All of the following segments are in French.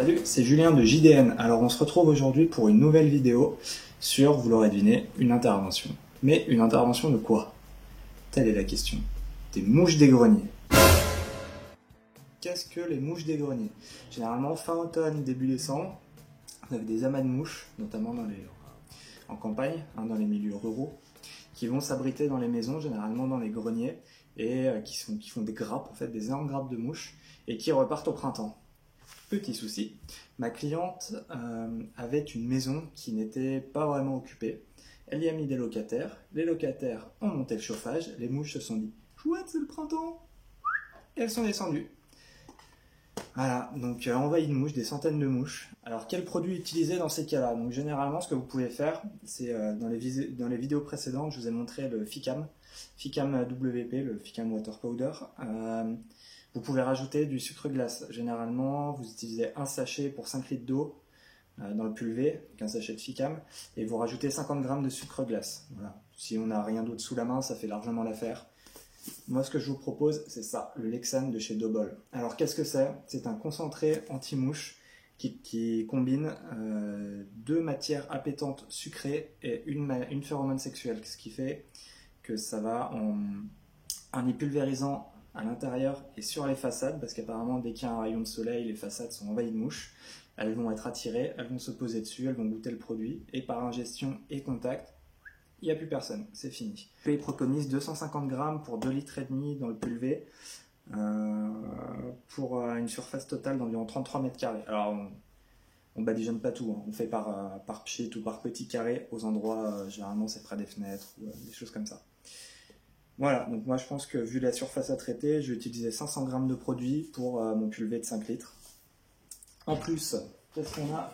Salut, c'est Julien de JDN. Alors on se retrouve aujourd'hui pour une nouvelle vidéo sur, vous l'aurez deviné, une intervention. Mais une intervention de quoi? Telle est la question. Des mouches des greniers. Qu'est-ce que les mouches des greniers? Généralement fin automne, début décembre, on avait des amas de mouches, notamment en campagne, dans les milieux ruraux, qui vont s'abriter dans les maisons, généralement dans les greniers, et qui font des grappes, en fait, des énormes grappes de mouches, et qui repartent au printemps. Petit souci, ma cliente avait une maison qui n'était pas vraiment occupée. Elle y a mis des locataires, les locataires ont monté le chauffage, les mouches se sont dit « Chouette, c'est le printemps !» et elles sont descendues. Voilà, donc envahi de mouches, des centaines de mouches. Alors quel produit utiliser dans ces cas-là? Donc généralement ce que vous pouvez faire, c'est dans les vidéos précédentes, je vous ai montré le Ficam WP, le Ficam Water Powder. Vous pouvez rajouter du sucre glace. Généralement, vous utilisez un sachet pour 5 litres d'eau dans le pulvé, qu'un sachet de Ficam, et vous rajoutez 50 g de sucre glace. Voilà. Si on n'a rien d'autre sous la main, ça fait largement l'affaire. Moi, ce que je vous propose, c'est ça, le Lexan de chez Dobol. Alors, qu'est-ce que c'est? C'est un concentré anti-mouche qui combine deux matières appétantes sucrées et une phéromone sexuelle, ce qui fait que ça va en y pulvérisant à l'intérieur et sur les façades, parce qu'apparemment dès qu'il y a un rayon de soleil, les façades sont envahies de mouches, elles vont être attirées, elles vont se poser dessus, elles vont goûter le produit, et par ingestion et contact, il n'y a plus personne, c'est fini. Il préconise 250 g pour 2,5 litres dans le pulvé, pour une surface totale d'environ 33 mètres carrés. Alors on badigeonne pas tout, hein. On fait par pchit ou par petits carrés aux endroits, généralement c'est près des fenêtres ou des choses comme ça. Voilà, donc moi je pense que vu la surface à traiter, je vais utiliser 500 g de produit pour mon pulvé de 5 litres. En plus, qu'est-ce qu'on a?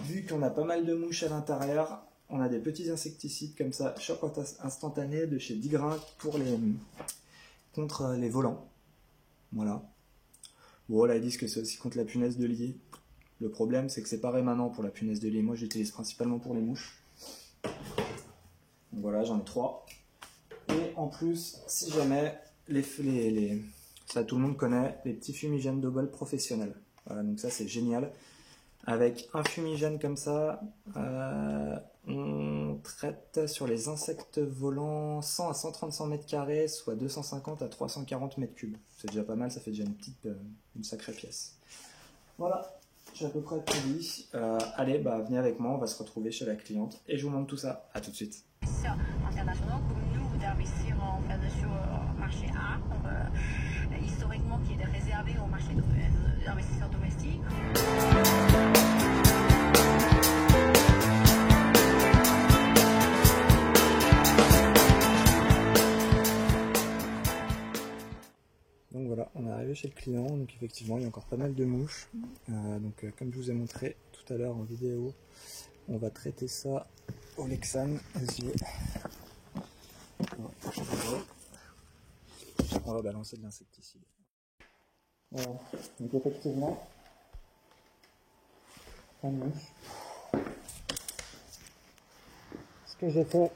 Vu qu'on a pas mal de mouches à l'intérieur, on a des petits insecticides comme ça, choc instantané de chez Digrain contre les volants. Voilà. Bon là ils disent que c'est aussi contre la punaise de lit. Le problème c'est que c'est pas rémanent pour la punaise de lit. Moi j'utilise principalement pour les mouches. Donc voilà, j'en ai 3. Et en plus, si jamais, ça tout le monde connaît, les petits fumigènes Dobol professionnels. Voilà, donc ça c'est génial. Avec un fumigène comme ça, on traite sur les insectes volants 100 à 135 mètres carrés, soit 250 à 340 mètres cubes. C'est déjà pas mal, ça fait déjà une sacrée pièce. Voilà. J'ai à peu près tout dit. Allez, venez avec moi, on va se retrouver chez la cliente et je vous montre tout ça. A tout de suite. Internationaux comme nous d'investir en faire des sur marché A, historiquement qui est réservé au marché d'investisseurs domestiques. Donc voilà, on est arrivé chez le client, donc effectivement il y a encore pas mal de mouches. Comme je vous ai montré tout à l'heure en vidéo, on va traiter ça au Lexan. On va balancer de l'insecticide. Voilà, donc effectivement, pas de mouche. Ce que j'ai fait,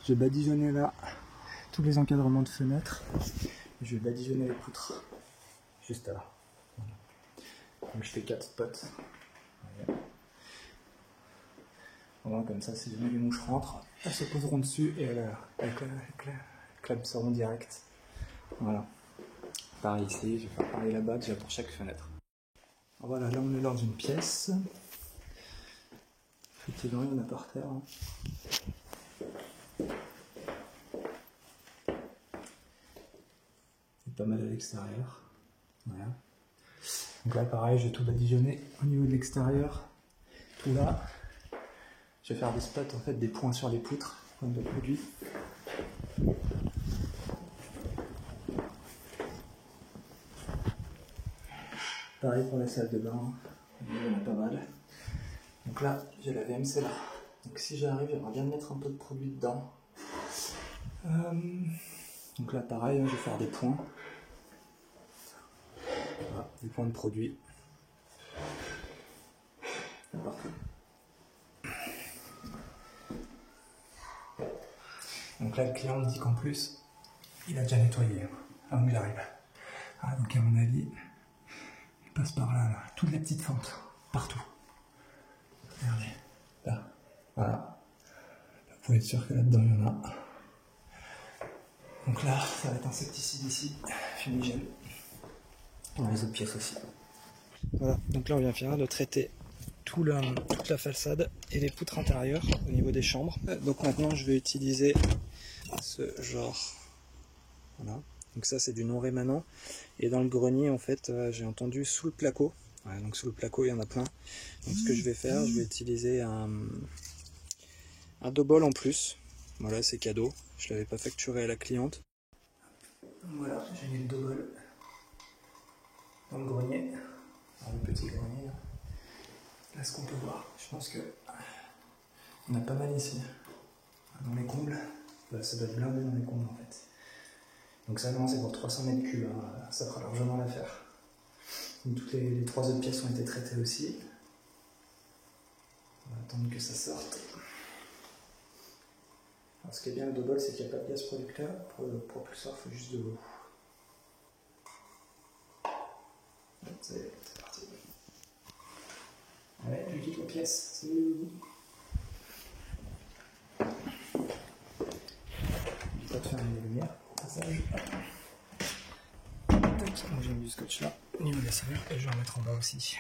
j'ai badigeonné là tous les encadrements de fenêtres. Je vais badigeonner les poutres juste là. Voilà. Donc je fais 4 spots. Voilà, comme ça, si jamais les mouches rentrent, elles se poseront dessus et elles clamseront direct. Voilà. Pareil ici, je vais faire pareil là-bas, déjà pour chaque fenêtre. Alors voilà, là on est dans une pièce. Effectivement, il y en a par terre. Pas mal à l'extérieur. Voilà. Donc là pareil, je vais tout badigeonner au niveau de l'extérieur. Tout là. Je vais faire des spots, en fait, des points sur les poutres, comme de produit. Pareil pour la salle de bain. Il y en a pas mal. Donc là, j'ai la VMC là. Donc si j'arrive, j'aimerais bien mettre un peu de produit dedans. Donc là pareil, je vais faire des points. Voilà, des points de produit. Parfait. Donc là le client me dit qu'en plus, il a déjà nettoyé avant que j'arrive. Donc à mon avis, passe par là, là, toute la petite fente, partout. Regardez, là, voilà. Vous pouvez être sûr que là-dedans il y en a. Donc là, ça va être insecticide ici, fumigène. Dans les autres pièces aussi. Voilà, donc là on vient finir de traiter toute la façade et les poutres intérieures au niveau des chambres. Donc maintenant je vais utiliser ce genre. Voilà. Donc ça c'est du non rémanent. Et dans le grenier en fait j'ai entendu sous le placo. Ouais, donc sous le placo il y en a plein. Donc ce que je vais faire, je vais utiliser un double en plus. Voilà, c'est cadeau. Je l'avais pas facturé à la cliente. Voilà, j'ai mis le double dans le grenier. Dans le petit grenier. Là ce qu'on peut voir, je pense que on a pas mal ici. Dans les combles. Là, ça doit être blindé dans les combles en fait. Donc ça c'est pour 300 mètres cubes, hein. Ça fera largement l'affaire. Toutes les 3 autres pièces ont été traitées aussi. On va attendre que ça sorte. Alors, ce qui est bien le double, c'est qu'il n'y a pas de gaz producteur. Pour le propulseur, il faut juste de l'eau. C'est parti. Allez, je quitte la pièce. C'est où? Je vais fermer les lumières. Passage. Donc j'ai mis du scotch là, au niveau des serrures, et je vais en mettre en bas aussi.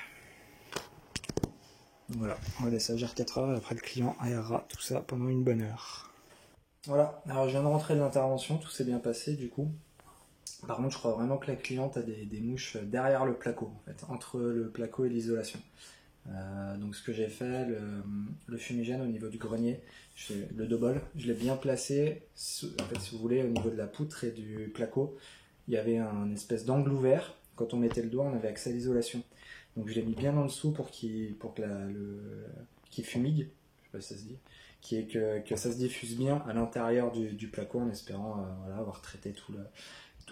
Donc voilà, on va laisser agir 4 heures et après le client aérera tout ça pendant une bonne heure. Voilà, alors je viens de rentrer de l'intervention, tout s'est bien passé du coup. Par contre je crois vraiment que la cliente a des mouches derrière le placo, en fait, entre le placo et l'isolation. Donc ce que j'ai fait, le fumigène au niveau du grenier, le double, je l'ai bien placé, en fait si vous voulez au niveau de la poutre et du placo, il y avait un espèce d'angle ouvert, quand on mettait le doigt on avait accès à l'isolation. Donc je l'ai mis bien en dessous pour qu'il fumigue, je sais pas si ça se dit, que ça se diffuse bien à l'intérieur du placo en espérant voilà, avoir traité tout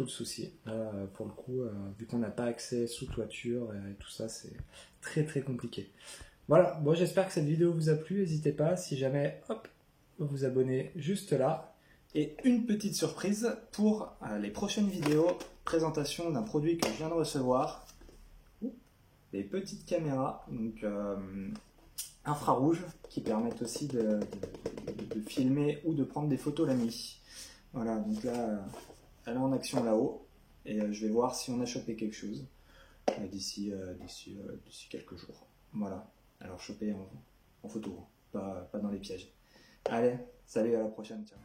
le souci. Là, pour le coup, vu qu'on n'a pas accès sous toiture et tout ça, c'est très très compliqué. Voilà, bon, j'espère que cette vidéo vous a plu. N'hésitez pas, si jamais, hop, vous vous abonnez juste là. Et une petite surprise pour les prochaines vidéos, présentation d'un produit que je viens de recevoir. Les petites caméras, donc infrarouges, qui permettent aussi de filmer ou de prendre des photos la nuit. Voilà, donc là, elle est en action là-haut, et je vais voir si on a chopé quelque chose d'ici quelques jours. Voilà, alors choper en photo, pas dans les pièges. Allez, salut, à la prochaine, ciao.